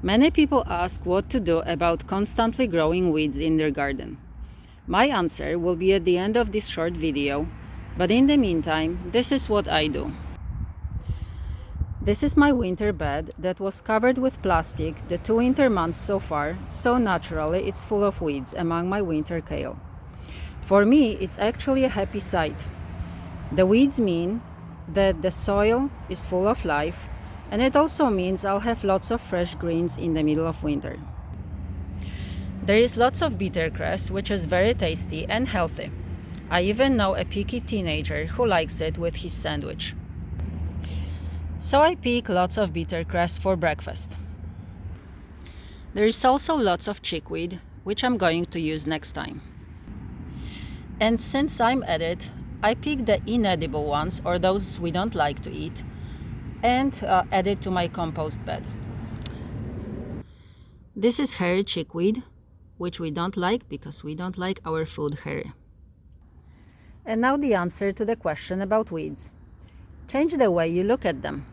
Many people ask what to do about constantly growing weeds in their garden. My answer will be at the end of this short video, but in the meantime, this is what I do. This is my winter bed that was covered with plastic the 2 winter months so far, so naturally it's full of weeds among my winter kale. For me, it's actually a happy sight. The weeds mean that the soil is full of life, and it also means I'll have lots of fresh greens in the middle of winter. There is lots of bittercress, which is very tasty and healthy. I even know a picky teenager who likes it with his sandwich. So I pick lots of bittercress for breakfast. There is also lots of chickweed, which I'm going to use next time. And since I'm at it, I pick the inedible ones, or those we don't like to eat, and add it to my compost bed. This is hairy chickweed, which we don't like because we don't like our food hairy. And now the answer to the question about weeds. Change the way you look at them.